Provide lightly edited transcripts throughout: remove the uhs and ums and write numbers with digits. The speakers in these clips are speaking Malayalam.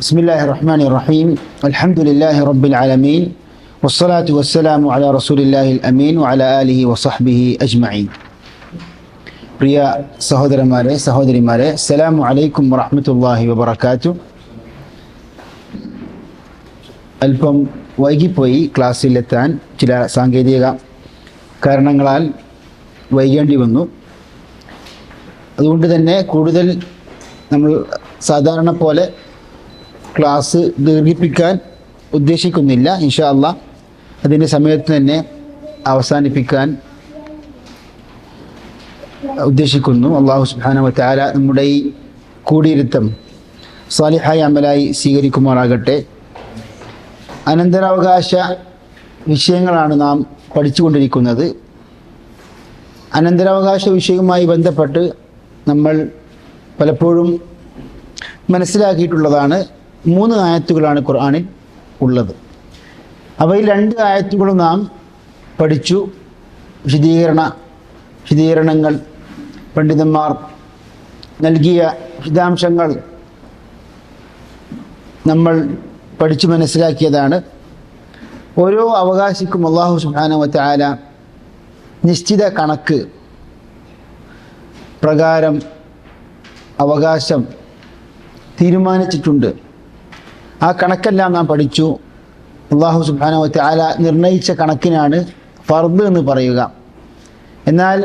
بسم الله الرحمن الرحيم الحمد لله رب العالمين والصلاة والسلام على رسول الله الأمين وعلى آله وصحبه أجمعين. പ്രിയ സഹോദരന്മാരെ സഹോദരിമാരെ, അസ്സലാമു അലൈക്കും വറഹ്മത്തുള്ളാഹി വബറകാതുഹു. അല്പം വൈകിപ്പോയി ക്ലാസ്സിലെത്താൻ. ചില സാങ്കേതിക കാരണങ്ങളാൽ വൈകേണ്ടി വന്നു. അതുകൊണ്ട് തന്നെ കൂടുതൽ നമ്മൾ സാധാരണ പോലെ ക്ലാസ് ദീർഘിപ്പിക്കാൻ ഉദ്ദേശിക്കുന്നില്ല. ഇൻഷാ അല്ലാഹ് അതിൻ്റെ സമയത്ത് തന്നെ അവസാനിപ്പിക്കാൻ ഉദ്ദേശിക്കുന്നു. അല്ലാഹു സുബ്ഹാനഹു വ തആല നമ്മുടെ ഈ കൂടിയിരുത്തം സാലിഹായ അമലായി സ്വീകരിക്കുമാറാകട്ടെ. അനന്തരാവകാശ വിഷയങ്ങളാണ് നാം പഠിച്ചുകൊണ്ടിരിക്കുന്നത്. അനന്തരാവകാശ വിഷയവുമായി ബന്ധപ്പെട്ട് നമ്മൾ പലപ്പോഴും മനസ്സിലാക്കിയിട്ടുള്ളതാണ് 3 ആയത്തുകളാണ് ഖുർആനിൽ ഉള്ളത്. അവയിൽ 2 ആയത്തുകളും നാം പഠിച്ചു. വിശദീകരണങ്ങൾ പണ്ഡിതന്മാർ നൽകിയ വിശദാംശങ്ങൾ നമ്മൾ പഠിച്ചു മനസ്സിലാക്കിയതാണ്. ഓരോ അവകാശിക്കും അല്ലാഹു സുബ്ഹാനഹു വ തആല നിശ്ചിത കണക്ക് പ്രകാരം അവകാശം തീരുമാനിച്ചിട്ടുണ്ട്. ആ കണക്കെല്ലാം നാം പഠിച്ചു. അല്ലാഹു സുബ്ഹാനഹു വ തആല നിർണയിച്ച കണക്കിനാണ് ഫർദ് എന്ന് പറയുക. എന്നാൽ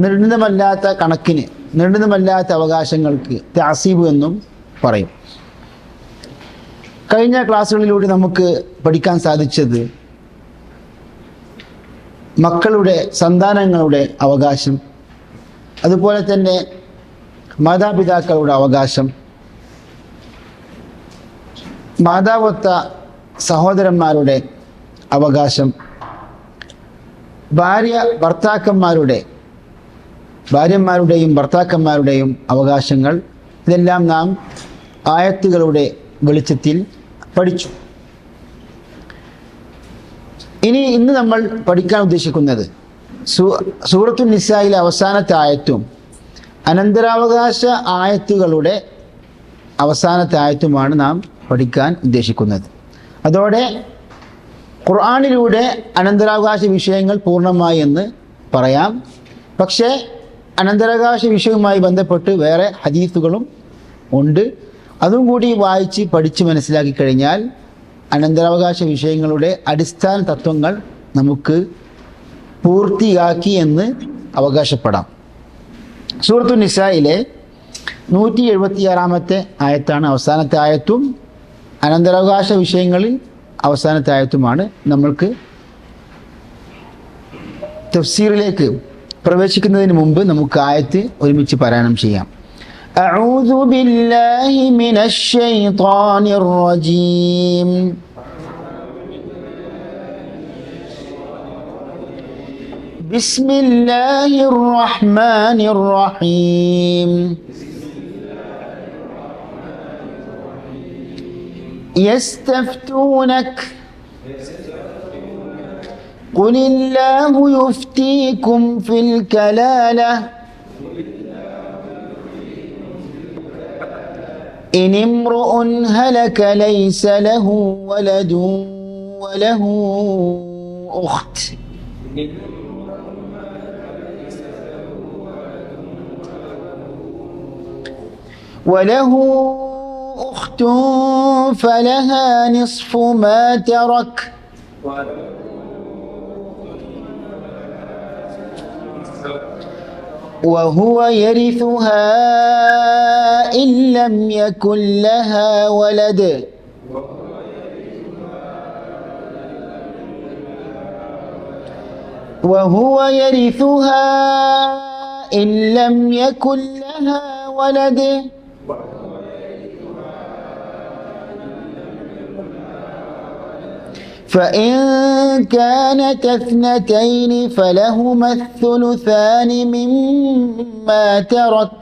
നിർണിതമല്ലാത്ത കണക്കിന്, നിർണിതമല്ലാത്ത അവകാശങ്ങൾക്ക് തഅസീബ് എന്നും പറയും. കഴിഞ്ഞ ക്ലാസ്സുകളിലൂടെ നമുക്ക് പഠിക്കാൻ സാധിച്ചത് മക്കളുടെ, സന്താനങ്ങളുടെ അവകാശം, അതുപോലെ തന്നെ മാതാപിതാക്കളുടെ അവകാശം, മാതാവൊത്ത സഹോദരന്മാരുടെ അവകാശം, ഭാര്യമാരുടെയും ഭർത്താക്കന്മാരുടെയും അവകാശങ്ങൾ, ഇതെല്ലാം നാം ആയത്തുകളുടെ വെളിച്ചത്തിൽ പഠിച്ചു. ഇന്ന് നമ്മൾ പഠിക്കാൻ ഉദ്ദേശിക്കുന്നത് സൂറത്തുൻ നിസായിലെ അവസാനത്തെ ആയത്തും അനന്തരാവകാശ ആയത്തുകളുടെ അവസാനത്തെ ആയത്തുമാണ് നാം പഠിക്കാൻ ഉദ്ദേശിക്കുന്നത്. അതോടെ ഖുർആനിലൂടെ അനന്തരാവകാശ വിഷയങ്ങൾ പൂർണ്ണമായി എന്ന് പറയാം. പക്ഷേ അനന്തരാവകാശ വിഷയവുമായി ബന്ധപ്പെട്ട് വേറെ ഹദീസുകളും ഉണ്ട്. അതും കൂടി വായിച്ച് പഠിച്ച് മനസ്സിലാക്കി കഴിഞ്ഞാൽ അനന്തരാവകാശ വിഷയങ്ങളുടെ അടിസ്ഥാന തത്വങ്ങൾ നമുക്ക് പൂർത്തിയാക്കി എന്ന് അവകാശപ്പെടാം. സൂറത്തുൻ നിസായിലെ 176-ാമത്തെ ആയത്താണ് അവസാനത്തെ ആയത്തും അനന്തരാവകാശ വിഷയങ്ങളിൽ അവസാനത്തെ ആയത്തുമാണ്. നമ്മൾക്ക് തഫ്സീറിലേക്ക് പ്രവേശിക്കുന്നതിന് മുമ്പ് നമുക്ക് ആയത്ത് ഒരുമിച്ച് പാരായണം ചെയ്യാം. അഊദു ബില്ലാഹി മിനശ് ശൈത്വാനിർ റജീം. ബിസ്മില്ലാഹിർ റഹ്മാനിർ റഹീം. يستفتونك قل الله يفتيكم في الكلالة إن امرؤ هلك ليس له ولد وله أخت أخت فلها نصف ما ترك وهو يرثها إن لم يكن لها ولد وهو يرثها إن لم يكن لها ولد فإن كانت اثنتين فلهما الثلثان مما ترك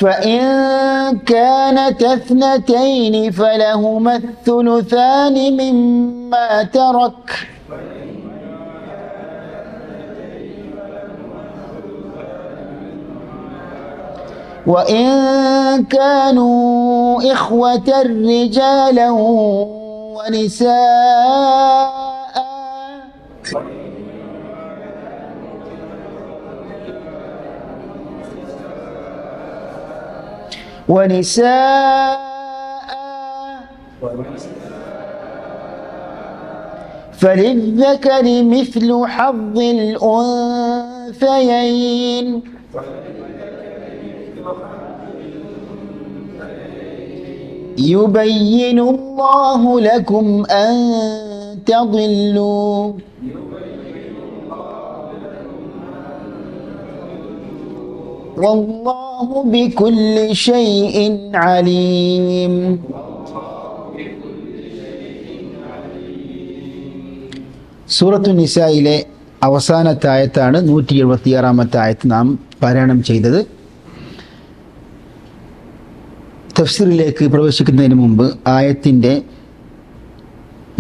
فإن كانت اثنتين فلهما الثلثان مما ترك وإن كانوا إخوة رجالا ونساء فللذكر مثل حظ الأنثيين يبين الله لكم أن تضلوا والله بكل شيء عليم. സൂറത്തു നിസായിലെ അവസാനത്തെ ആയത്താണ് 176-ാമത്തെ ആയത്ത് നാം പാരായണം ചെയ്തത്. തഫ്സീറിലേക്ക് പ്രവേശിക്കുന്നതിന് മുമ്പ് ആയത്തിൻ്റെ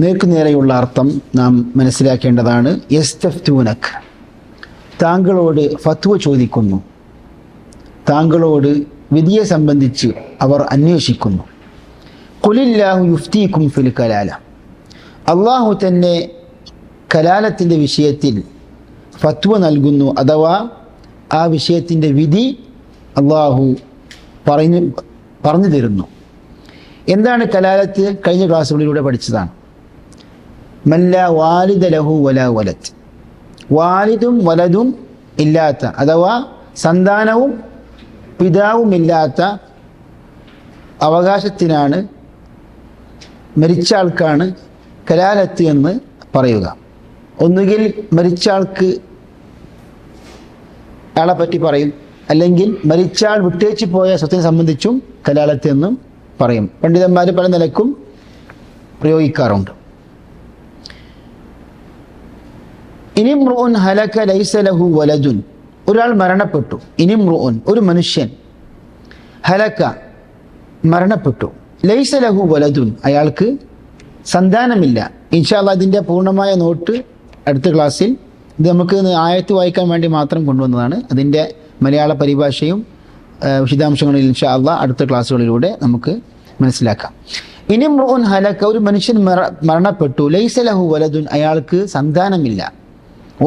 നേർക്കുനേരെയുള്ള അർത്ഥം നാം മനസ്സിലാക്കേണ്ടതാണ്. യസ്തഫ്തൂനക്, താങ്കളോട് ഫത്വ ചോദിക്കുന്നു, താങ്കളോട് വിധിയെ സംബന്ധിച്ച് അവർ അന്വേഷിക്കുന്നു. ഖുലില്ലാഹു യുഫ്തീകും ഫിൽ കലാല, അള്ളാഹു തന്നെ കലാലത്തിൻ്റെ വിഷയത്തിൽ ഫത്വ നൽകുന്നു, അഥവാ ആ വിഷയത്തിൻ്റെ വിധി അള്ളാഹു പറഞ്ഞു തരുന്നു. എന്താണ് കലാലത്ത്? കഴിഞ്ഞ ക്ലാസ്സുകളിലൂടെ പഠിച്ചതാണ്. മല്ല വാലിദ ലഹു വലാ വലദ്, വാലിദും വലതും ഇല്ലാത്ത, അഥവാ സന്താനവും പിതാവുമില്ലാത്ത അവകാശത്തിനാണ്, മരിച്ച ആൾക്കാണ് കലാലത്ത് എന്ന് പറയുക. ഒന്നുകിൽ മരിച്ച ആൾക്ക് ആളെ പറ്റി പറയും, അല്ലെങ്കിൽ മരിച്ച ആൾ വിട്ടേച്ച് പോയ സ്വത്തിനെ സംബന്ധിച്ചും കലാലത്ത് എന്നും പറയും. പണ്ഡിതന്മാർ പല നിലക്കും പ്രയോഗിക്കാറുണ്ട്. ഇനിമ്രുഉൻ ഹലക ലൈസ ലഹു വലദുൻ, ഒരാൾ മരണപ്പെട്ടു. ഇനിമ്രുഉൻ, ഒരു മനുഷ്യൻ, ഹലക മരണപ്പെട്ടു, ലൈസ ലഹു വലദുൻ, അയാൾക്ക് സന്താനമില്ല. ഇൻഷാ അല്ലാഹ് ഇതിൻ്റെ പൂർണ്ണമായ നോട്ട് അടുത്ത ക്ലാസ്സിൽ, ഇത് നമുക്ക് ആയത്ത് വായിക്കാൻ വേണ്ടി മാത്രം കൊണ്ടുവന്നതാണ്. അതിൻ്റെ മലയാള പരിഭാഷയും വിശദാംശങ്ങളിൽ ഇൻഷാ അല്ലാഹ് അടുത്ത ക്ലാസ്സുകളിലൂടെ നമുക്ക് മനസ്സിലാക്കാം. ഇനിമ്രുഉൻ ഹലക, ഒരു മനുഷ്യൻ മരണപ്പെട്ടു, ലൈസ ലഹു വലദുൻ, അയാൾക്ക് സന്താനമില്ല.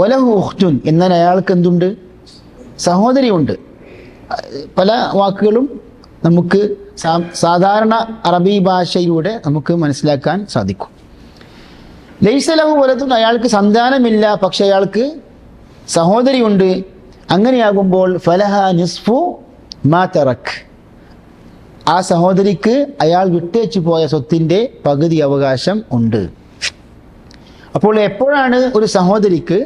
വലഹു ഉഖ്തുൻ, എന്നാൽ അയാൾക്ക് എന്തുണ്ട്? സഹോദരിയുണ്ട്. പല വാക്കുകളും നമുക്ക് സാധാരണ അറബി ഭാഷയിലൂടെ നമുക്ക് മനസ്സിലാക്കാൻ സാധിക്കും. ലൈസ ലഹു വലദുൻ, അയാൾക്ക് സന്താനമില്ല, പക്ഷെ അയാൾക്ക് സഹോദരിയുണ്ട്. അങ്ങനെയാകുമ്പോൾ ഫലഹ നിസ്ഫു മാ തറക്, ആ സഹോദരിക്ക് അയാൾ വിട്ടേച്ചു പോയ സ്വത്തിൻ്റെ പകുതി അവകാശം ഉണ്ട്. അപ്പോൾ എപ്പോഴാണ് ഒരു സഹോദരിക്ക്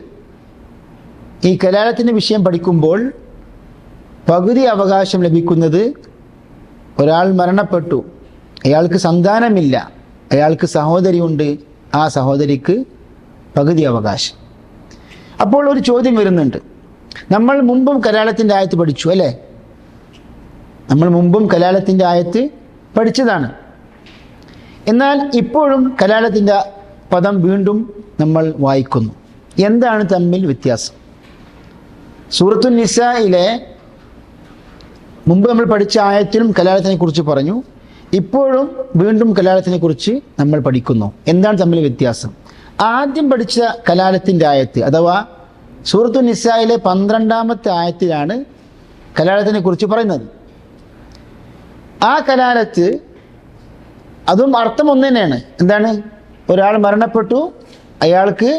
ഈ കലാലത്തിൻ്റെ വിഷയം പഠിക്കുമ്പോൾ പകുതി അവകാശം ലഭിക്കുന്നത്? ഒരാൾ മരണപ്പെട്ടു, അയാൾക്ക് സന്താനമില്ല, അയാൾക്ക് സഹോദരിയുണ്ട്, ആ സഹോദരിക്ക് പകുതി അവകാശം. അപ്പോൾ ഒരു ചോദ്യം വരുന്നുണ്ട്. നമ്മൾ മുമ്പും കലാലത്തിൻ്റെ ആയത്ത് പഠിച്ചു അല്ലേ? നമ്മൾ മുമ്പും കലാലത്തിൻ്റെ ആയത്ത് പഠിച്ചതാണ്. എന്നാൽ ഇപ്പോഴും കലാലത്തിൻ്റെ പദം വീണ്ടും നമ്മൾ വായിക്കുന്നു. എന്താണ് തമ്മിൽ വ്യത്യാസം? സൂറത്തു നിസായിലെ മുമ്പ് നമ്മൾ പഠിച്ച ആയത്തിലും കലാലത്തിനെ കുറിച്ച് പറഞ്ഞു, ഇപ്പോഴും വീണ്ടും കലാലത്തിനെ കുറിച്ച് നമ്മൾ പഠിക്കുന്നു. എന്താണ് തമ്മിൽ വ്യത്യാസം? ആദ്യം പഠിച്ച കലാലത്തിൻ്റെ ആയത്ത്, അഥവാ സൂറത്തു നിസായിലെ 12-ാമത്തെ ആയത്തിലാണ് കലാലത്തിനെ കുറിച്ച് പറയുന്നത്. ആ കലാലത്ത് അതും അർത്ഥം ഒന്ന് തന്നെയാണ്. എന്താണ്? ഒരാൾ മരണപ്പെട്ടു, അയാൾക്ക്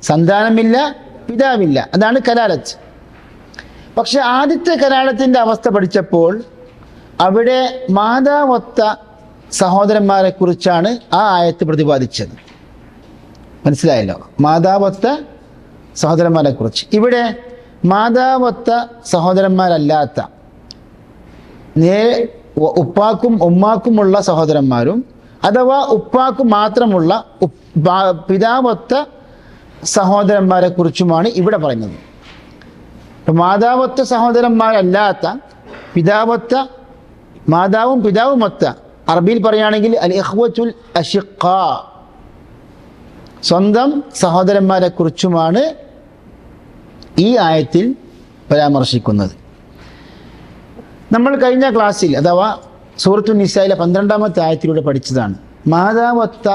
സന്താനമില്ല, പിതാവില്ല, അതാണ് കലാലത്ത്. പക്ഷെ ആദ്യത്തെ കലാലത്തിൻ്റെ അവസ്ഥ പഠിച്ചപ്പോൾ അവിടെ മാതാവൊത്ത സഹോദരന്മാരെ കുറിച്ചാണ് ആ ആയത്ത് പ്രതിപാദിച്ചത്. മനസ്സിലായല്ലോ? മാതാവൊത്ത സഹോദരന്മാരെ കുറിച്ച്. ഇവിടെ മാതാവൊത്ത സഹോദരന്മാരല്ലാത്ത, ഉപ്പാക്കും ഉമ്മാക്കുമുള്ള സഹോദരന്മാരും, അഥവാ ഉപ്പാക്ക് മാത്രമുള്ള പിതാവൊത്ത സഹോദരന്മാരെ കുറിച്ചുമാണ് ഇവിടെ പറയുന്നത്. മാതാവൊത്ത സഹോദരന്മാരല്ലാത്ത, പിതാവൊത്ത, മാതാവും പിതാവുമൊത്ത, അറബിയിൽ പറയുകയാണെങ്കിൽ അൽ ഇഖ്വത്തുൽ അശിഖാ, സ്വന്തം സഹോദരന്മാരെ കുറിച്ചുമാണ് ഈ ആയത്തിൽ പരാമർശിക്കുന്നത്. നമ്മൾ കഴിഞ്ഞ ക്ലാസ്സിൽ അഥവാ സൂറത്തു നിസായിലെ 12-ാമത്തെ ആയത്തിലൂടെ പഠിച്ചതാണ്. മാതാവൊത്ത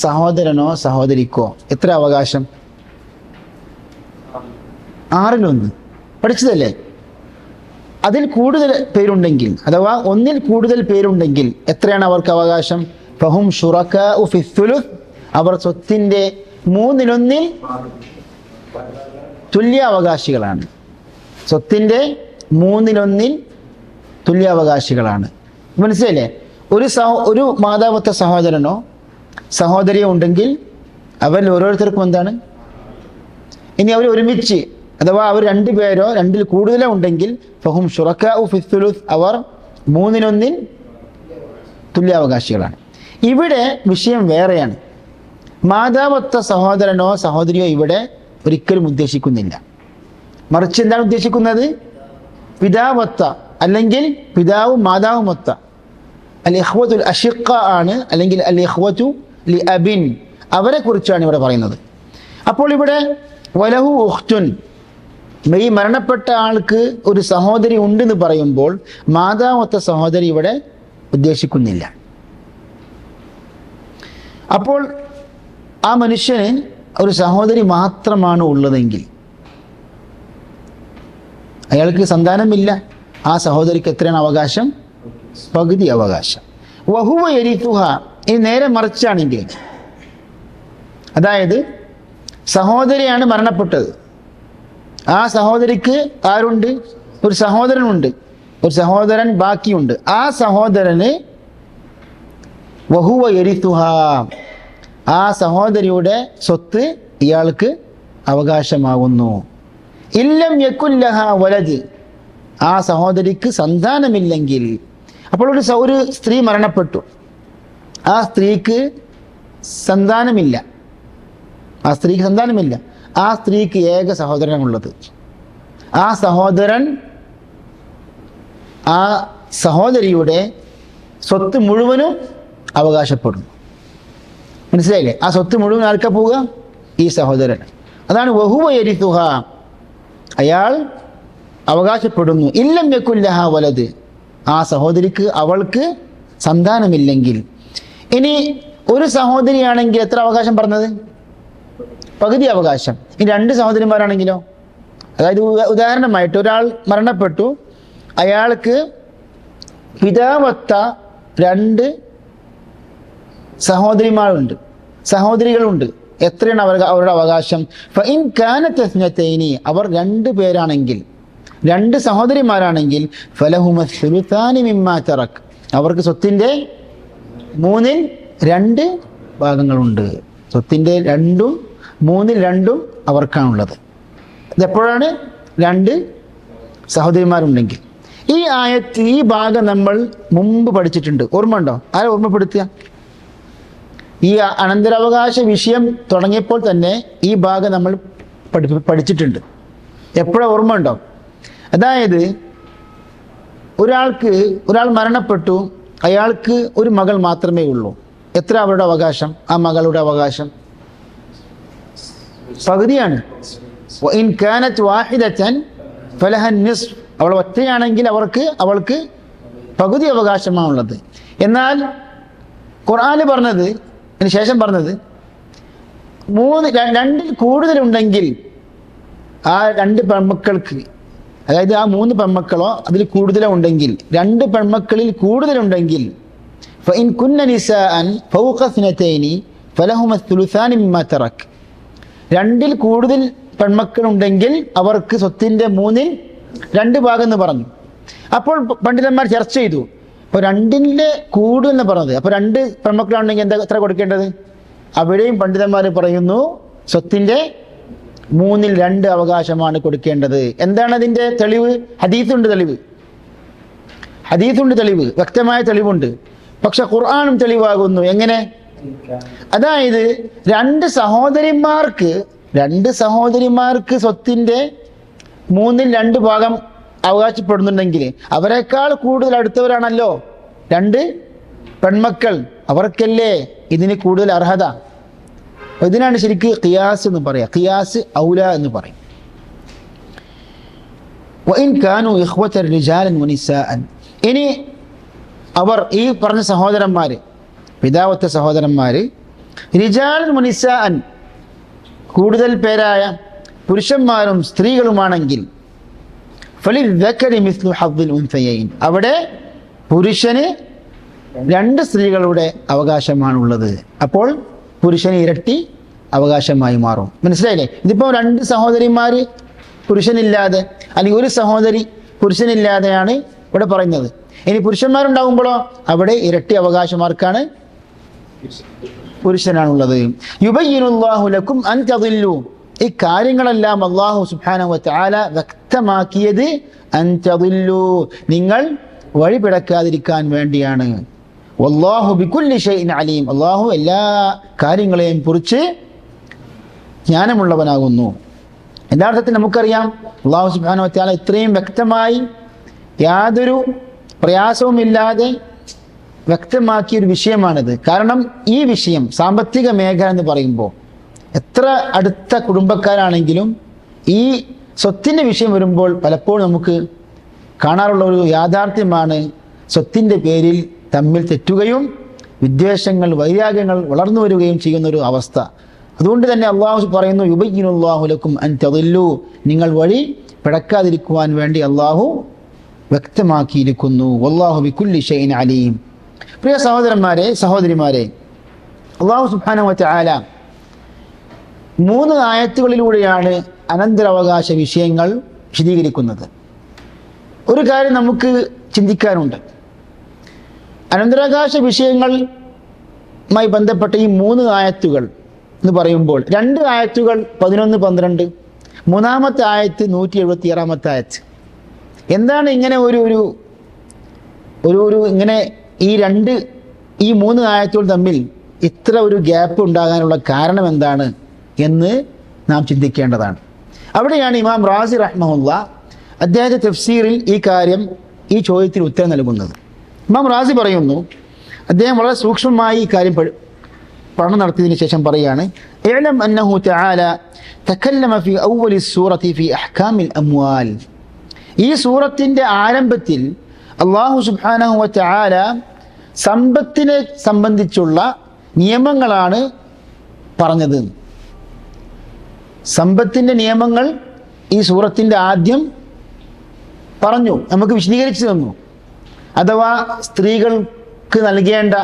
സഹോദരനോ സഹോദരിക്കോ എത്ര അവകാശം? 6-ൽ-1 പഠിച്ചതല്ലേ? അതിൽ കൂടുതൽ പേരുണ്ടെങ്കിൽ അഥവാ ഒന്നിൽ കൂടുതൽ പേരുണ്ടെങ്കിൽ എത്രയാണ് അവർക്ക് അവകാശം? ഫഹും ശുറകാഉ ഫിസ്സുലുസ്, അവർ സ്വത്തിന്റെ 1/3 തുല്യാവകാശികളാണ്. സ്വത്തിന്റെ 1/3 തുല്യാവകാശികളാണ്. മനസ്സിലായില്ലേ? ഒരു മാതാവൊത്ത സഹോദരനോ സഹോദരിയോ ഉണ്ടെങ്കിൽ അവരിൽ ഓരോരുത്തർക്കും എന്താണ്? ഇനി അവർ ഒരുമിച്ച് അഥവാ അവർ 2 പേരോ 2-ൽ കൂടുതലോ ഉണ്ടെങ്കിൽ ഫഹും ശുറകാഉ ഫിസ്സുലുസ്, അവർ 1/3 തുല്യാവകാശികളാണ്. ഇവിടെ വിഷയം വേറെയാണ്. മാതാവൊത്ത സഹോദരനോ സഹോദരിയോ ഇവിടെ ഒരിക്കലും ഉദ്ദേശിക്കുന്നില്ല. മറിച്ച് എന്താണ് ഉദ്ദേശിക്കുന്നത്? പിതാവൊത്ത അല്ലെങ്കിൽ പിതാവും മാതാവുമൊത്ത അൽ ഇഖ്വത്തുൽ അഷിഖ ആണ്, അല്ലെങ്കിൽ അൽ ഇഖ്വത്തു ലി അബിൻ, അവരെ കുറിച്ചാണ് ഇവിടെ പറയുന്നത്. അപ്പോൾ ഇവിടെ വലഹു ഉഖ്തുൻ, ഈ മരണപ്പെട്ട ആൾക്ക് ഒരു സഹോദരി ഉണ്ടെന്ന് പറയുമ്പോൾ മാതാവൊത്ത സഹോദരി ഇവിടെ ഉദ്ദേശിക്കുന്നില്ല. അപ്പോൾ ആ മനുഷ്യന് ഒരു സഹോദരി മാത്രമാണ് ഉള്ളതെങ്കിൽ അയാൾക്ക് സന്താനമില്ല. ആ സഹോദരിക്ക് എത്രയാണ് അവകാശം? പകുതി അവകാശം. വഹുവ യരിസുഹ, ഇനി നേരെ മറിച്ചാണെങ്കിൽ, അതായത് സഹോദരിയാണ് മരണപ്പെട്ടത്, ആ സഹോദരിക്ക് ആരുണ്ട്? ഒരു സഹോദരനുണ്ട്, ഒരു സഹോദരൻ ബാക്കിയുണ്ട്. ആ സഹോദരന് വഹുവ യരിസുഹ, ആ സഹോദരിയുടെ സ്വത്ത് ഇയാൾക്ക് അവകാശമാകുന്നു. ഇല്ലം യകുല്ലഹ വലദ്, ആ സഹോദരിക്ക് സന്താനമില്ലെങ്കിൽ. അപ്പോൾ ഒരു സ്ത്രീ മരണപ്പെട്ടു, ആ സ്ത്രീക്ക് സന്താനമില്ല, ആ സ്ത്രീക്ക് ഏക സഹോദരനുള്ളത്. ആ സഹോദരൻ ആ സഹോദരിയുടെ സ്വത്ത് മുഴുവനും അവകാശപ്പെടുന്നു. മനസ്സിലായില്ലേ? ആ സ്വത്ത് മുഴുവൻ ആർക്കാ പോവുക? ഈ സഹോദരൻ. അതാണ് വഹുവ യരിസുഹ, അയാൾ അവകാശപ്പെടുന്നു. ഇല്ലം യകുല്ലഹ വലദ്, ആ സഹോദരിക്ക് അവൾക്ക് സന്താനമില്ലെങ്കിൽ. ഇനി ഒരു സഹോദരിയാണെങ്കിൽ എത്ര അവകാശം പറഞ്ഞത്? പകുതി അവകാശം. ഇനി 2 സഹോദരിമാരാണെങ്കിലോ? അതായത് ഉദാഹരണമായിട്ട് ഒരാൾ മരണപ്പെട്ടു, അയാൾക്ക് പിതാവൊത്ത 2 സഹോദരികളുണ്ട്. എത്രയാണ് അവരുടെ അവകാശം? ഫഇൻ കാനത് ഇസ്നതൈനി, അവർ 2 പേരാണെങ്കിൽ, 2 സഹോദരിമാരാണെങ്കിൽ ഫലഹുമസ് സുലുസാനി മിമ്മാ തറക്, അവർക്ക് സ്വത്തിന്റെ 3/2 ഭാഗങ്ങളുണ്ട്. സ്വത്തിന്റെ 3/2 അവർക്കാണുള്ളത്. ഇതെപ്പോഴാണ്? 2 സഹോദരിമാരുണ്ടെങ്കിൽ. ഈ ആയത്ത്, ഈ ഭാഗം നമ്മൾ മുമ്പ് പഠിച്ചിട്ടുണ്ട്. ഓർമ്മ ഉണ്ടോ? ആരെ ഓർമ്മപ്പെടുത്തുക? ഈ അനന്തരാവകാശ വിഷയം തുടങ്ങിയപ്പോൾ തന്നെ ഈ ഭാഗം നമ്മൾ പഠിച്ചിട്ടുണ്ട്. എപ്പോഴാണ്? ഓർമ്മ ഉണ്ടോ? അതായത് ഒരാൾ മരണപ്പെട്ടു, അയാൾക്ക് ഒരു മകൾ മാത്രമേ ഉള്ളൂ. എത്ര അവരുടെ അവകാശം? ആ മകളുടെ അവകാശം പകുതിയാണ്. വഇൻ കാനത് വാഹിദതൻ ഫലഹ നിസ്ഫ്, അവൾ ഒറ്റയാണെങ്കിൽ അവൾക്ക് പകുതി അവകാശമാണുള്ളത്. എന്നാൽ ഖുർആനിൽ പറഞ്ഞത്, അതിന് ശേഷം പറഞ്ഞത് 2-ൽ കൂടുതലുണ്ടെങ്കിൽ ആ 2 പെൺമക്കൾക്ക്, അതായത് ആ 3 പെൺമക്കളോ അതിൽ കൂടുതലോ ഉണ്ടെങ്കിൽ, 2 പെൺമക്കളിൽ കൂടുതലുണ്ടെങ്കിൽ ഫഇൻ കുന്ന നിസാഅൻ ഫൗഖ ഇസ്നതൈനി ഫലഹുമസ് സുലുസാനി മിമ്മാ തറക്, 2-ൽ കൂടുതൽ പെൺമക്കളുണ്ടെങ്കിൽ അവർക്ക് സ്വത്തിന്റെ 3/2 ഭാഗം എന്ന് പറഞ്ഞു. അപ്പോൾ പണ്ഡിതന്മാർ ചർച്ച ചെയ്തു. അപ്പോൾ 2-ന്റെ കൂടുതൽ എന്ന് പറഞ്ഞത്, അപ്പോൾ 2 പെൺമക്കളാണെങ്കിൽ എത്ര കൊടുക്കേണ്ടത്? അവിടെയും പണ്ഡിതന്മാർ പറയുന്നു സ്വത്തിന്റെ 3/2 അവകാശമാണ് കൊടുക്കേണ്ടത്. എന്താണ് അതിന്റെ തെളിവ്? ഹദീസുണ്ട് തെളിവ്, വ്യക്തമായ തെളിവുണ്ട്. പക്ഷെ ഖുർആനും തെളിവാകുന്നു. എങ്ങനെ? അതായത് 2 സഹോദരിമാർക്ക് സ്വത്തിന്റെ 3/2 ഭാഗം അവകാശപ്പെടുന്നുണ്ടെങ്കിൽ അവരെക്കാൾ കൂടുതൽ അടുത്തവരാണല്ലോ 2 പെൺമക്കൾ, അവർക്കല്ലേ ഇതിന് കൂടുതൽ അർഹത. ഇതിനാണ് ശരിക്ക് ഖിയാസ് എന്ന് പറയാം. ഖിയാസ് ഔല എന്ന് പറയും. വഇൻ കാനൂ ഇഖ്വതൻ റിജാലൻ വനിസാഅൻ. ഇനി അവർ ഈ പറഞ്ഞ സഹോദരന്മാർ, പിതാവത്തെ സഹോദരന്മാർ, റിജാലൻ വനിസാഅൻ കൂടുതൽ പേരായ പുരുഷന്മാരും സ്ത്രീകളുമാണെങ്കിൽ ഫലിദ്ദക്കരി മിസ്ലു ഹദ്ദിൽ ഉൻസയൈൻ, അവിടെ പുരുഷന് 2 സ്ത്രീകളുടെ അവകാശമാണുള്ളത്. അപ്പോൾ പുരുഷന് ഇരട്ടി അവകാശമായി മാറും. മനസ്സിലായില്ലേ? ഇതിപ്പോൾ 2 സഹോദരിമാർ പുരുഷനില്ലാതെ, അല്ലെങ്കിൽ ഒരു സഹോദരി പുരുഷനില്ലാതെയാണ് ഇവിടെ പറയുന്നത്. ഇനി പുരുഷന്മാരുണ്ടാകുമ്പോഴോ അവിടെ ഇരട്ടി അവകാശമാർക്കാണ്? പുരുഷനാണുള്ളത്. യുബയ്യിനുല്ലാഹു ലക്കും അൻ തദില്ലു, ഈ കാര്യങ്ങളെല്ലാം അല്ലാഹു സുബ്ഹാനഹു വ തആല വ്യക്തമാക്കിയത് അൻ തദില്ലു, നിങ്ങൾ വഴിപിഴക്കാതിരിക്കാൻ വേണ്ടിയാണ്. വല്ലാഹു ബികുല്ലി ഷൈഇൻ അലീം, അല്ലാഹു എല്ലാ കാര്യങ്ങളെയും കുറിച്ച് ജ്ഞാനമുള്ളവനാകുന്നു. യഥാർത്ഥത്തിൽ നമുക്കറിയാം അല്ലാഹു സുബ്ഹാനഹു വ തആല ഇത്രയും വ്യക്തമായി യാതൊരു പ്രയാസവുമില്ലാതെ വ്യക്തമാക്കിയൊരു വിഷയമാണിത്. കാരണം ഈ വിഷയം, സാമ്പത്തിക മേഖല എന്ന് പറയുമ്പോൾ എത്ര അടുത്ത കുടുംബക്കാരാണെങ്കിലും ഈ സ്വത്തിൻ്റെ വിഷയം വരുമ്പോൾ പലപ്പോഴും നമുക്ക് കാണാറുള്ള ഒരു യാഥാർത്ഥ്യമാണ് സ്വത്തിൻ്റെ പേരിൽ തമ്മിൽ തെറ്റുകയും വിദ്വേഷങ്ങൾ, വൈരാഗ്യങ്ങൾ വളർന്നു വരികയും ചെയ്യുന്നൊരു അവസ്ഥ. അതുകൊണ്ട് തന്നെ അള്ളാഹു പറയുന്നു യുബയ്യിനുല്ലാഹു ലക്കും അൻ തദില്ലു, നിങ്ങൾ വഴി പിഴക്കാതിരിക്കുവാൻ വേണ്ടി അള്ളാഹു വ്യക്തമാക്കിയിരിക്കുന്നു. വല്ലാഹു ബികുല്ലി ഷൈഇൻ അലീം. പ്രിയ സഹോദരന്മാരെ, സഹോദരിമാരെ, അള്ളാഹു സുബ്ഹാനഹു വ തആല 3 ആയത്തുകളിലൂടെയാണ് അനന്തരാവകാശ വിഷയങ്ങൾ വിശദീകരിക്കുന്നത്. ഒരു കാര്യം നമുക്ക് ചിന്തിക്കാനുണ്ട്. അനന്തരാവകാശ വിഷയങ്ങളുമായി ബന്ധപ്പെട്ട ഈ 3 ആയത്തുകൾ എന്ന് പറയുമ്പോൾ 2 ആയത്തുകൾ 11, 12, 3-ാമത്തെ ആയത്ത് 176-ാമത്തെ ആയത്ത്. എന്താണ് ഇങ്ങനെ ഒരു ഇങ്ങനെ ഈ 3 ആയത്തുകൾ തമ്മിൽ ഇത്ര ഒരു ഗ്യാപ്പ് ഉണ്ടാകാനുള്ള കാരണം എന്താണ് എന്ന് നാം ചിന്തിക്കേണ്ടതാണ്. അവിടെയാണ് ഇമാം റാസി റഹ്മഹുല്ലാ അദ്ദേഹത്തെ തഫ്സീറിൽ ഈ ചോദ്യത്തിന് ഉത്തരം നൽകുന്നത്. ഇമാം റാസി പറയുന്നു, അദ്ദേഹം വളരെ സൂക്ഷ്മമായി ഈ കാര്യം പഠനം നടത്തിയതിനു ശേഷം പറയുകയാണ്, ഇഅ്ലം അന്നഹു തആല തകല്ലമ ഫി അവ്വലി സൂറത്തി ഫി അഹ്കാമിൽ അംവാൽ. ഈ സൂറത്തിൻ്റെ ആരംഭത്തിൽ അല്ലാഹു സുബ്ഹാനഹു വ തആല സമ്പത്തിനെ സംബന്ധിച്ചുള്ള നിയമങ്ങളാണ് പറഞ്ഞത്. സമ്പത്തിൻ്റെ നിയമങ്ങൾ ഈ സൂറത്തിൻ്റെ ആദ്യം പറഞ്ഞു, നമുക്ക് വിശദീകരിച്ചു തന്നു. അഥവാ സ്ത്രീകൾക്ക് നൽകേണ്ട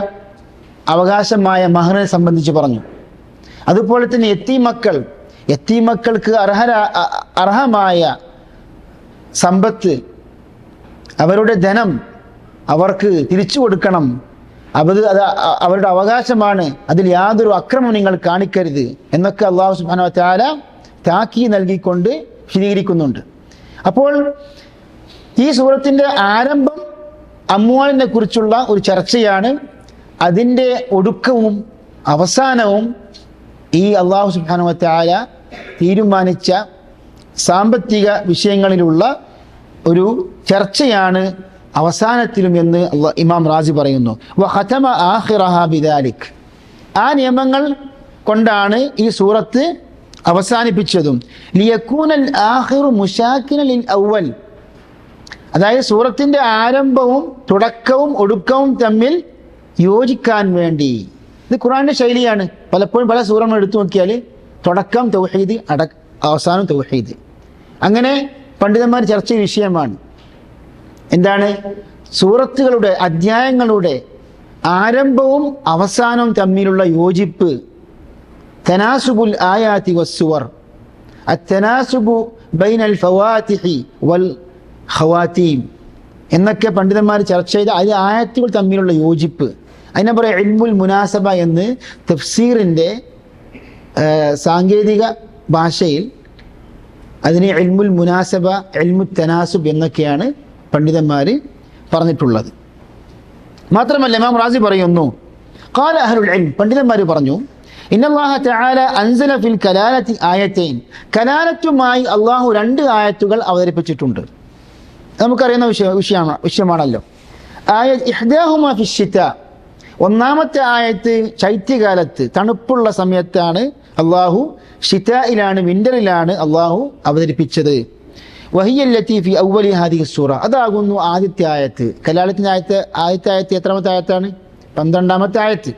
അവകാശമായ മഹറിനെ സംബന്ധിച്ച് പറഞ്ഞു. അതുപോലെ തന്നെ യത്തീമക്കൾക്ക് അർഹമായ സമ്പത്ത്, അവരുടെ ധനം അവർക്ക് തിരിച്ചു കൊടുക്കണം, അത് അവരുടെ അവകാശമാണ്, അതിൽ യാതൊരു അക്രമം നിങ്ങൾ കാണിക്കരുത് എന്നൊക്കെ അല്ലാഹു സുബ്ഹാനഹു വ തആല താക്കീത് നൽകിക്കൊണ്ട് വിശദീകരിക്കുന്നുണ്ട്. അപ്പോൾ ഈ സൂറത്തിൻ്റെ ആരംഭം അമ്വാലിനെ കുറിച്ചുള്ള ഒരു ചർച്ചയാണ്. അതിൻ്റെ ഒടുക്കവും അവസാനവും ഈ അല്ലാഹു സുബ്ഹാനഹു വ തആല തീരുമാനിച്ച സാമ്പത്തിക വിഷയങ്ങളിലുള്ള ഒരു ചർച്ചയാണ് അവസാനത്തിലും എന്ന് ഇമാം റാസി പറയുന്നു. വഖതമ ആഖിറഹാ ബിദാലിക്, ആ നിയമങ്ങൾ കൊണ്ടാണ് ഈ സൂറത്ത് അവസാനിപ്പിച്ചതും. ലിയകൂനൽ ആഖിറു മുശാക്കിന ലിൽ അവ്വൽ, അതായത് സൂറത്തിൻ്റെ ആരംഭവും തുടക്കവും ഒടുക്കവും തമ്മിൽ യോജിക്കാൻ വേണ്ടി. ഇത് ഖുർആന്റെ ശൈലിയാണ്. പലപ്പോഴും പല സൂറകൾ എടുത്തു നോക്കിയാൽ തുടക്കം തൗഹീദ്, അവസാനം തൗഹീദ്, അങ്ങനെ പണ്ഡിതന്മാർ ചർച്ച വിഷയമാണ്. എന്താണ്? സൂറത്തുകളുടെ, അധ്യായങ്ങളുടെ ആരംഭവും അവസാനവും തമ്മിലുള്ള യോജിപ്പ്. തനാസുബുൽ ആയാതി വസ്സുവർ, അത്തനാസുബു ബൈനൽ ഫവാതിഹി വൽ ഖവാതീം എന്നൊക്കെ പണ്ഡിതന്മാർ ചർച്ച ചെയ്ത അത് ആയത്തുകൾ തമ്മിലുള്ള യോജിപ്പ്. അതിനെ പറയാം ഇൽമുൽ മുനാസബ എന്ന് തഫ്സീറിൻ്റെ സാങ്കേതിക ഭാഷയിൽ അതിന് ഇൽമുൽ മുനാസബ, ഇൽമു തനാസുബ് എന്നൊക്കെയാണ് പണ്ഡിതന്മാർ പറഞ്ഞിട്ടുള്ളത്. മാത്രമല്ല ഇമാം റാസി പറയുന്നു, ഖാല അഹ്ലുൽ ഇൽം, പണ്ഡിതന്മാർ പറഞ്ഞു, ഇന്നല്ലാഹ തആല അൻസല ഫിൽ കലാലത്തി ആയത്തൈൻ, കലാലത്തുമായി അള്ളാഹു 2 ആയത്തുകൾ അവതരിപ്പിച്ചിട്ടുണ്ട്. നമുക്കറിയുന്ന വിഷയമാണല്ലോ. ആയത്ത് ഇഹ്ദാഹുമാ ഫിശ്ശിതാ, 1-ാമത്തെ ആയത്ത് ശൈത്യകാലത്ത്, തണുപ്പുള്ള സമയത്താണ് അള്ളാഹു, ഷിതായിലാണ്, വിന്ററിലാണ് അള്ളാഹു അവതരിപ്പിച്ചത്. വഹിയല്ലത്തി ഫി അവ്വലി ഹാദിഹി സൂറ, അതാകുന്നു ആദ്യത്തെ ആയത്ത്. കലാലത്തിൻ്റെ ആദ്യത്തെ ആയത്ത് എത്രാമത്തെ ആയത്താണ്? 12ാമത്തെ ആയത്ത്.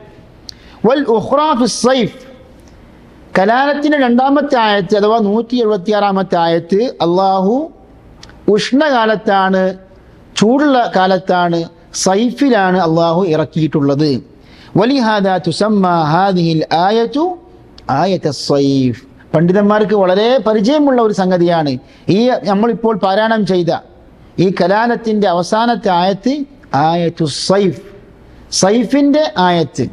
വൽ ഉഖ്റാ ഫി സൈഫ്, കലാലത്തിൻ്റെ 2ാമത്തെ ആയത്ത് അഥവാ 176ാമത്തെ ആയത്ത് അള്ളാഹു ഉഷ്ണകാലത്താണ്, ചൂടുള്ള കാലത്താണ്, സൈഫിലാണ് അള്ളാഹു ഇറക്കിയിട്ടുള്ളത്. വലിഹാദാ തുസമ്മ ഹാദിഹിൽ ആയതു ആയത സൈഫ്. പണ്ഡിതന്മാർക്ക് വളരെ പരിചയമുള്ള ഒരു സംഗതിയാണ് ഈ നമ്മളിപ്പോൾ പാരായണം ചെയ്ത ഈ കലാലത്തിൻ്റെ അവസാനത്തെ ആയത്ത് ആയത്തു സൈഫ്, സൈഫിൻ്റെ ആയത്ത്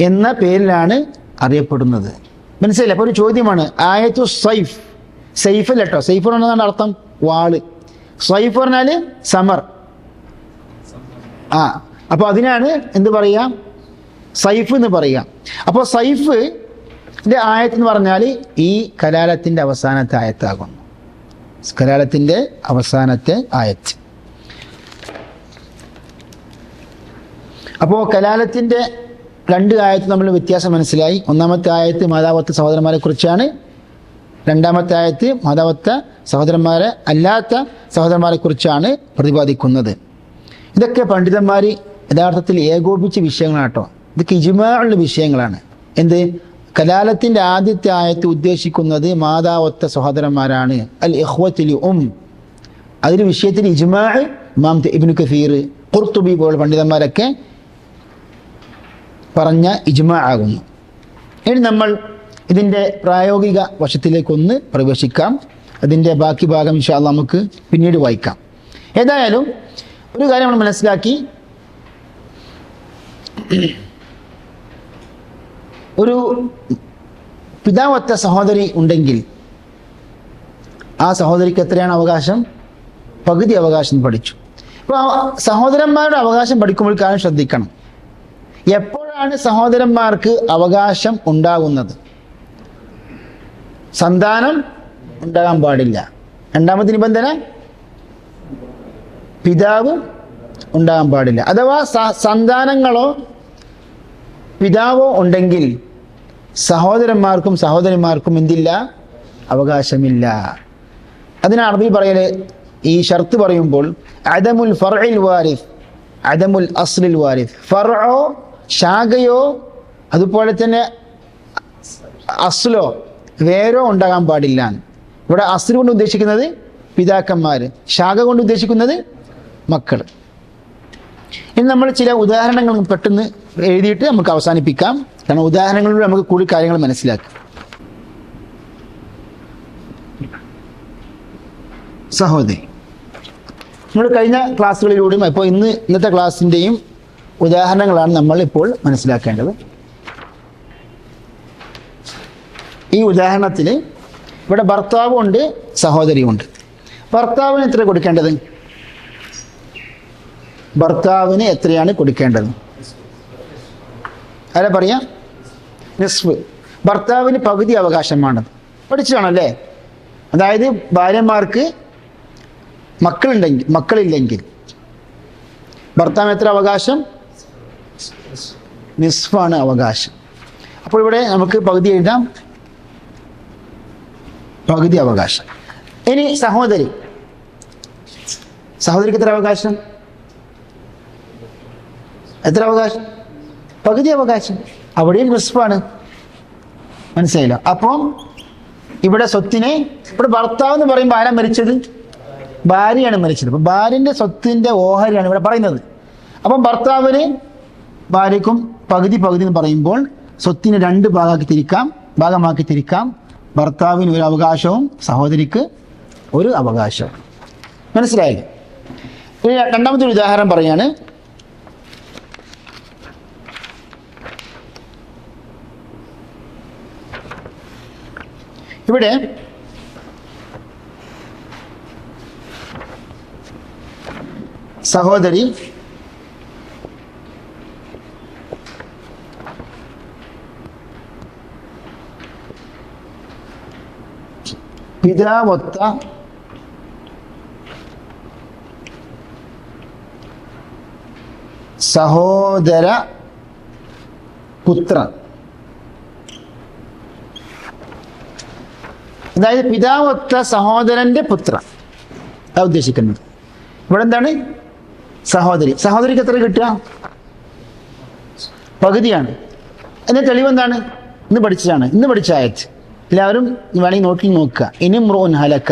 എന്ന പേരിലാണ് അറിയപ്പെടുന്നത്. മനസ്സിലായില്ല? അപ്പോൾ ഒരു ചോദ്യമാണ്, ആയത്തു സൈഫ്, സൈഫല്ല കേട്ടോ, സൈഫ് എന്നാണ് അർത്ഥം വാള്, സൈഫ് പറഞ്ഞാൽ സമർ. അപ്പോൾ അതിനാണ് എന്ത് പറയാം? സൈഫ് എന്ന് പറയാം. അപ്പോൾ സൈഫിൻ്റെ ആയത്ത് എന്ന് പറഞ്ഞാൽ ഈ കലാലത്തിൻ്റെ അവസാനത്തെ ആയത്താകുന്നു, കലാലത്തിൻ്റെ അവസാനത്തെ ആയത്ത്. അപ്പോൾ കലാലത്തിൻ്റെ 2 ആയത്ത് നമ്മൾ വ്യത്യാസം മനസ്സിലായി. 1ാമത്തെ ആയത്ത് മാതാവത്ത സഹോദരന്മാരെ കുറിച്ചാണ്, 2ാമത്തെ ആയത്ത് മാതാവത്ത സഹോദരന്മാരെ അല്ലാത്ത സഹോദരന്മാരെ കുറിച്ചാണ് പ്രതിപാദിക്കുന്നത്. ഇതൊക്കെ പണ്ഡിതന്മാർ യഥാർത്ഥത്തിൽ ഏകോപിച്ച വിഷയങ്ങളാണ് കേട്ടോ. ഇതൊക്കെ ഇജ്മാഉള്ള വിഷയങ്ങളാണ്. എന്ത്? കലാലത്തിൻ്റെ ആദ്യത്തെ ആയത്ത് ഉദ്ദേശിക്കുന്നത് മാതാവത്ത സഹോദരന്മാരാണ്, അൽ ഇഖ്വത്തുൽ അതിൽ വിഷയത്തിൽ ഇജ്മാ ഇമാം ഇബ്നു കസീർ, ഖുർത്തുബി പോലുള്ള പണ്ഡിതന്മാരൊക്കെ പറഞ്ഞ ഇജ്മാ ആകുന്നു. ഇനി നമ്മൾ ഇതിൻ്റെ പ്രായോഗിക വശത്തിലേക്കൊന്ന് പ്രവേശിക്കാം. അതിൻ്റെ ബാക്കി ഭാഗം ഇൻഷാ അല്ലാഹ് നമുക്ക് പിന്നീട് വായിക്കാം. ഏതായാലും ഒരു കാര്യം നമ്മൾ മനസ്സിലാക്കി, ഒരു പിതാവത്ത സഹോദരി ഉണ്ടെങ്കിൽ ആ സഹോദരിക്ക് എത്രയാണ് അവകാശം? പകുതി അവകാശം പഠിച്ചു. അപ്പോൾ സഹോദരന്മാരുടെ അവകാശം പഠിക്കുമ്പോൾ കാര്യം ശ്രദ്ധിക്കണം. എപ്പോഴാണ് സഹോദരന്മാർക്ക് അവകാശം ഉണ്ടാകുന്നത്? സന്താനം ഉണ്ടാകാൻ പാടില്ല. 2ാമത്തെ നിബന്ധന പിതാവ് ഉണ്ടാകാൻ പാടില്ല. അഥവാ സന്താനങ്ങളോ പിതാവോ ഉണ്ടെങ്കിൽ സഹോദരന്മാർക്കും സഹോദരിമാർക്കും എന്തില്ല? അവകാശമില്ല. അതിനാണ് അറബി പറയല്, ഈ ഷർത്ത് പറയുമ്പോൾ അദമുൽ ഫർഇൽ വാരിസ് അദമുൽ അസ്ലിൽ വാരിസ്, ഫർഉ ശാഖയോ അതുപോലെ തന്നെ അസ്ലോ വേരോ ഉണ്ടാകാൻ പാടില്ല. ഇവിടെ അസ്ൽ കൊണ്ട് ഉദ്ദേശിക്കുന്നത് പിതാക്കന്മാർ, ശാഖ കൊണ്ട് ഉദ്ദേശിക്കുന്നത് മക്കൾ. ഇനി നമ്മൾ ചില ഉദാഹരണങ്ങൾ പെട്ടെന്ന് എഴുതിയിട്ട് നമുക്ക് അവസാനിപ്പിക്കാം. കാരണം ഉദാഹരണങ്ങളിലൂടെ നമുക്ക് കൂടുതൽ കാര്യങ്ങൾ മനസ്സിലാക്കാം. സഹോദരി, നമ്മൾ കഴിഞ്ഞ ക്ലാസ്സുകളിലൂടെയും ഇപ്പോൾ ഇന്നത്തെ ക്ലാസ്സിൻ്റെയും ഉദാഹരണങ്ങളാണ് നമ്മൾ ഇപ്പോൾ മനസ്സിലാക്കേണ്ടത്. ഈ ഉദാഹരണത്തിൽ ഇവിടെ ഭർത്താവും ഉണ്ട്, സഹോദരിയുമുണ്ട്. ഭർത്താവിന് എത്ര കൊടുക്കേണ്ടത്? ഭർത്താവിന് എത്രയാണ് കൊടുക്കേണ്ടത്? ആരാ പറയാ? നിസ്ഫ്. ഭർത്താവിന് പകുതി അവകാശമാണ്. പഠിച്ചതാണല്ലേ? അതായത് ഭാര്യമാർക്ക് മക്കളില്ലെങ്കിൽ ഭർത്താവ് എത്ര അവകാശം? നിസ്ഫാണ് അവകാശം. അപ്പോൾ ഇവിടെ നമുക്ക് പകുതി എഴുതാം, പകുതി അവകാശം. ഇനി സഹോദരിക്ക് എത്ര അവകാശം? എത്ര അവകാശം? പകുതി അവകാശം. അവിടെയും നിസ്ഫാണ്. മനസ്സിലായില്ല? അപ്പം ഇവിടെ സ്വത്തിനെ, ഇവിടെ ഭർത്താവ് എന്ന് പറയുമ്പോൾ ആരാ മരിച്ചത്? ഭാര്യയാണ് മരിച്ചത്. അപ്പം ഭാര്യൻ്റെ സ്വത്തിൻ്റെ ഓഹരിയാണ് ഇവിടെ പറയുന്നത്. അപ്പം ഭർത്താവിന് ഭാര്യയ്ക്കും പകുതി എന്ന് പറയുമ്പോൾ സ്വത്തിനെ 2 ഭാഗമാക്കി തിരിക്കാം. ഭർത്താവിന് ഒരു അവകാശവും സഹോദരിക്ക് ഒരു അവകാശവും. മനസ്സിലായില്ലേ? ഇനി 2ാമത്തെ ഒരു ഉദാഹരണം പറയാണ്. ഇവിടെ സഹോദരി പിതാവൊത്ത സഹോദര പുത്രൻ അതായത് പിതാവൊത്ത സഹോദരന്റെ പുത്രൻ അത് ഉദ്ദേശിക്കുന്നത്. ഇവിടെ എന്താണ്? സഹോദരിക്ക് എത്ര കിട്ടുക? പകുതിയാണ്. അതിന്റെ തെളിവ് എന്താണ്? ഇന്ന് പഠിച്ച ആയത്ത് എല്ലാവരും വേണമെങ്കിൽ നോക്കി നോക്കുക. ഇനി മ്രോൻ ഹലക്ക,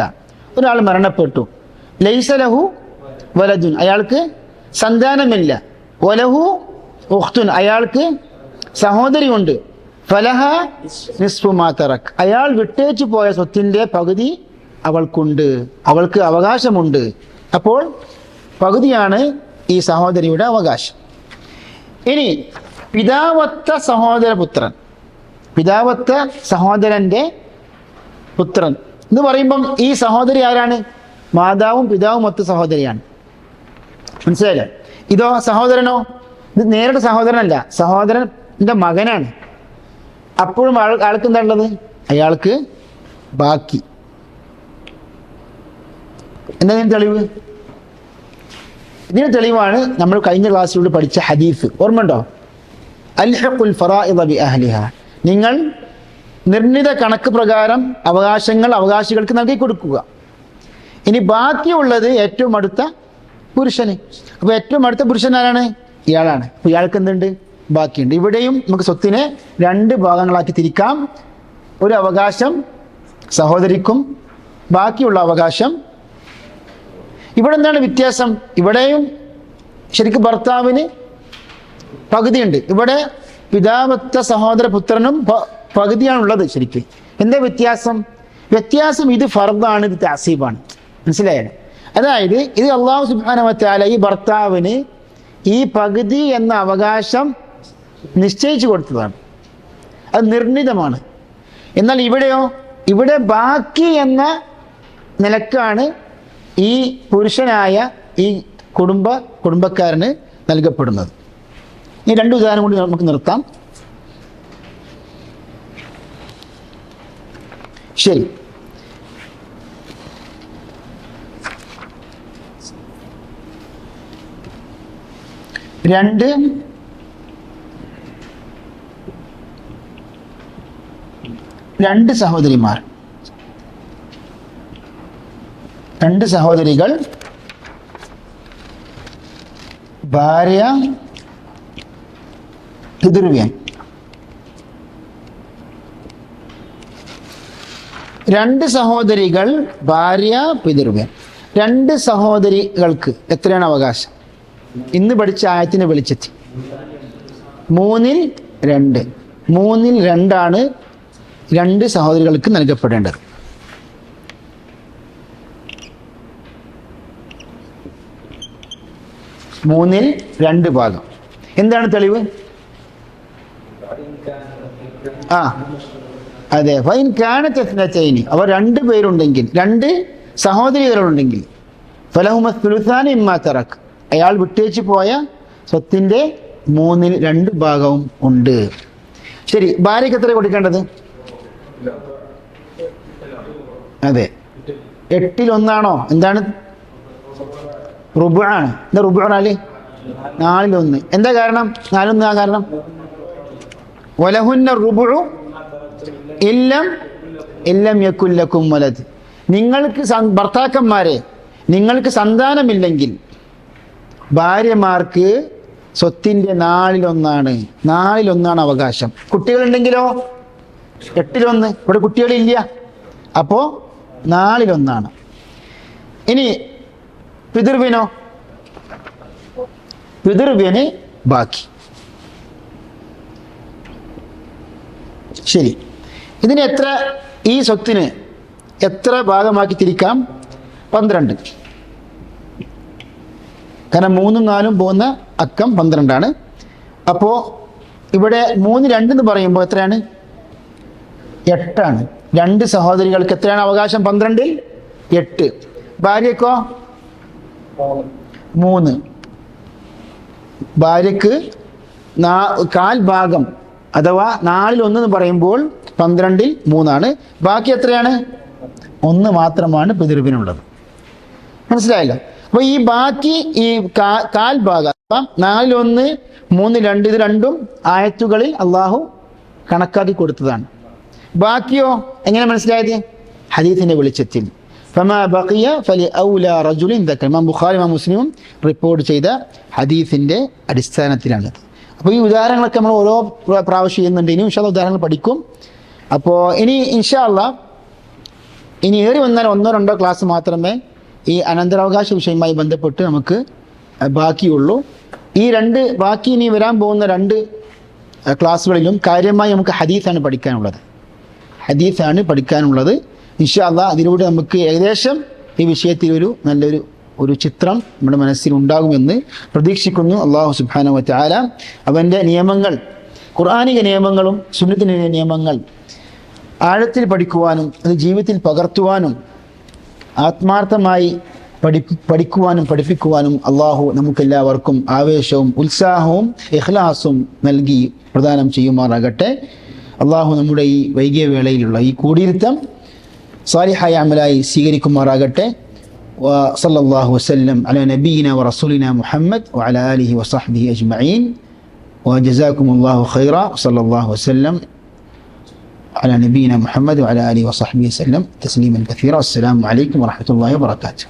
ഒരാൾ മരണപ്പെട്ടു, ലൈസ ലഹു വലദുൻ, അയാൾക്ക് സന്താനമില്ല, വലഹു ഉഖ്തുൻ, അയാൾക്ക് സഹോദരി ഉണ്ട്, ഫലഹ നിസ്ഫു മാ തറക്, അയാൾ വിട്ടേച്ചു പോയ സ്വത്തിന്റെ പകുതി അവൾക്കുണ്ട്, അവൾക്ക് അവകാശമുണ്ട്. അപ്പോൾ പകുതിയാണ് ഈ സഹോദരിയുടെ അവകാശം. ഇനി പിതാവത്ത സഹോദരന്റെ പുത്രൻ എന്ന് പറയുമ്പം ഈ സഹോദരി ആരാണ്? മാതാവും പിതാവും ഒത്ത സഹോദരിയാണ്. മനസ്സിലായില്ലേ? ഇതോ സഹോദരനോ? ഇത് നേരിട്ട് സഹോദരനല്ല, സഹോദരന്റെ മകനാണ്. അപ്പോഴും ആൾക്ക് എന്താ ഉള്ളത്? അയാൾക്ക് ബാക്കി. എന്താ തെളിവ്? ഇതിന് തെളിവാണ് നമ്മൾ കഴിഞ്ഞ ക്ലാസ്സിലൂടെ പഠിച്ച ഹദീസ്. ഓർമ്മയുണ്ടോ? അൽഹഖുൽ ഫറായിദ ബി അഹ്ലിഹ, നിങ്ങൾ നിർണിത കണക്ക് പ്രകാരം അവകാശികൾക്ക് നൽകി കൊടുക്കുക. ഇനി ബാക്കിയുള്ളത് ഏറ്റവും അടുത്ത പുരുഷന്. അപ്പോൾ ഏറ്റവും അടുത്ത പുരുഷൻ ആരാണ്? ഇയാളാണ്. അപ്പോൾ ഇയാൾക്ക് എന്തുണ്ട്? ബാക്കിയുണ്ട്. ഇവിടെയും നമുക്ക് സ്വത്തിനെ 2 ഭാഗങ്ങളാക്കി തിരിക്കാം. ഒരു അവകാശം സഹോദരിക്കും, ബാക്കിയുള്ള അവകാശം. ഇവിടെ എന്താണ് വ്യത്യാസം? ഇവിടെയും ശരിക്കും ഭർത്താവിന് പകുതിയുണ്ട്. ഇവിടെ പിതാവത്ത സഹോദര പുത്രനും പകുതിയാണുള്ളത്. ശരിക്കും എന്താ വ്യത്യാസം? ഇത് ഫർദാണ്, ഇത് തഅസീബാണ്. മനസ്സിലായല്ലോ? അതായത് ഇത് അല്ലാഹു സുബ്ഹാനഹു വ തആല ഈ ഭർത്താവിന് ഈ പകുതി എന്ന അവകാശം നിശ്ചയിച്ചു കൊടുത്തതാണ്. അത് നിർണിതമാണ്. എന്നാൽ ഇവിടെ ബാക്കി എന്ന നിലക്കാണ് ഈ പുരുഷനായ ഈ കുടുംബക്കാരന് നൽകപ്പെടുന്നത്. ഈ 2 ഉദാഹരണം കൂടി നമുക്ക് നിർത്താം. ശരി, രണ്ട് സഹോദരിമാർ, 2 സഹോദരികൾ, ഭാര്യ, പിതൃവ്യൻ. 2 സഹോദരികൾ, ഭാര്യ, പിതൃവ്യൻ. 2 സഹോദരികൾക്ക് എത്രയാണ് അവകാശം? ഇന്ന് പഠിച്ച ആയത്തിന് വെളിച്ചെത്തി 3-ൽ 2. 3-ൽ 2 2 സഹോദരികൾക്ക് നൽകപ്പെടേണ്ടത്. മൂന്നിൽ 2 ഭാഗം. എന്താണ് തെളിവ്? അതെ, ഫൈൻ കാനത്ത് ഇസ്നതൈനി, അവർ 2 പേരുണ്ടെങ്കിൽ, 2 സഹോദരികളുണ്ടെങ്കിൽ, ഫലഹുമ സുലുസാനി മിമ്മാ തറക്, അയാൾ വിട്ടേച്ചു പോയ സ്വത്തിന്റെ 3-ൽ 2 ഭാഗവും ഉണ്ട്. ശരി, ഭാര്യയ്ക്ക് എത്ര കൊടുക്കേണ്ടത്? അതെ, 8-ൽ 1. എന്താണ്? റുബുആണ്. എന്താ റുബുആണ്? 4-ൽ 1. എന്താ കാരണം? 4-1 കാരണം വലഹുന്ന റുബുഉ ഇല്ലം യകുൽ ലക്കും വലദ്, നിങ്ങൾക്ക് ഭർത്താക്കന്മാരെ നിങ്ങൾക്ക് സന്താനമില്ലെങ്കിൽ ഭാര്യമാർക്ക് സ്വത്തിന്റെ 4-ൽ 1. 4-ൽ 1 അവകാശം. കുട്ടികളുണ്ടെങ്കിലോ 8-ൽ 1. ഇവിടെ കുട്ടികളില്ല, അപ്പോ 4-ൽ 1. ഇനി പിതൃവ്യന് ബാക്കി. ശരി, ഈ സ്വത്തിന് എത്ര ഭാഗമാക്കി തിരിക്കാം? 12. കാരണം 3-ഉം 4-ഉം പോകുന്ന അക്കം 12ആണ്. അപ്പോ ഇവിടെ 3-2 എന്ന് പറയുമ്പോൾ എത്രയാണ്? 8ആണ്. 2 സഹോദരികൾക്ക് എത്രയാണ് അവകാശം? 12-ൽ 8. ഭാര്യക്കോ 3. ഭാര്യക്ക് 1/4 ഭാഗം, അഥവാ 4-ൽ 1 എന്ന് പറയുമ്പോൾ 12-ൽ 3ആണ്. ബാക്കി എത്രയാണ്? 1 മാത്രമാണ് പിതൃവിനുള്ളത്. മനസ്സിലായല്ലോ? അപ്പൊ ഈ ബാക്കി ഈ 1/4 ഭാഗം, 4-ൽ 1, 3-ൽ 2, ഇത് 2ഉം ആയത്തുകളിൽ അള്ളാഹു കണക്കാക്കി കൊടുത്തതാണ്. ബാക്കിയോ എങ്ങനെ മനസ്സിലായത്? ഹദീസിൻ്റെ വെളിച്ചത്തിൽ. ഫമാ ബഖിയ ഫലി ഔലാ റജുലിൻ ദക്കർ. ഇമാം ബുഖാരി ഇമാം മുസ്ലിമും റിപ്പോർട്ട് ചെയ്ത ഹദീസിൻ്റെ അടിസ്ഥാനത്തിലാണത്. അപ്പോൾ ഈ ഉദാഹരണങ്ങളൊക്കെ നമ്മൾ ഓരോ പ്രാവശ്യം ചെയ്യുന്നുണ്ട്. ഇനി ഇൻഷാ അല്ലാഹ് ഉദാഹരണങ്ങൾ പഠിക്കും. അപ്പോൾ ഇനി ഇൻഷാ അല്ലാഹ് ഇനി ഏറി വന്നാൽ 1-2 ക്ലാസ് മാത്രമേ ഈ അനന്തരാവകാശ വിഷയവുമായി ബന്ധപ്പെട്ട് നമുക്ക് ബാക്കിയുള്ളൂ. ഈ ബാക്കി ഇനി വരാൻ പോകുന്ന 2 ക്ലാസ്സുകളിലും കാര്യമായി നമുക്ക് ഹദീസാണ് പഠിക്കാനുള്ളത്. ഇൻഷാ അല്ലാഹ് അതിലൂടെ നമുക്ക് ഏകദേശം ഈ വിഷയത്തിൽ നല്ലൊരു ചിത്രം നമ്മുടെ മനസ്സിൽ ഉണ്ടാകുമെന്ന് പ്രതീക്ഷിക്കുന്നു. അല്ലാഹു സുബ്ഹാനഹു വ തആല അവൻ്റെ നിയമങ്ങൾ, ഖുർആനിക നിയമങ്ങളും സുന്നത്തിൻ്റെ നിയമങ്ങൾ ആഴത്തിൽ പഠിക്കുവാനും അത് ജീവിതത്തിൽ പകർത്തുവാനും ആത്മാർത്ഥമായി പഠിക്കുവാനും പഠിപ്പിക്കുവാനും അള്ളാഹു നമുക്കെല്ലാവർക്കും ആവേശവും ഉത്സാഹവും ഇഖ്ലാസും നൽകി പ്രദാനം ചെയ്യുമാറാകട്ടെ. അള്ളാഹു നമ്മുടെ ഈ വൈകിയ വേളയിലുള്ള ഈ കൂടിയിരുത്തം സാലിഹായ അമലായി സ്വീകരിക്കുമാറാകട്ടെ. വസല്ലല്ലാഹു വസല്ലം അലാ നബിയിന വറസൂലിന മുഹമ്മദ് വഅലാ ആലിഹി വസഹ്ബിഹി അജ്മഈൻ വജസാകുമുല്ലാഹു ഖൈറ. വസല്ലല്ലാഹു വസല്ലം على نبينا محمد وعلى آله وصحبه وسلم تسليما كثيرا. السلام عليكم ورحمة الله وبركاته.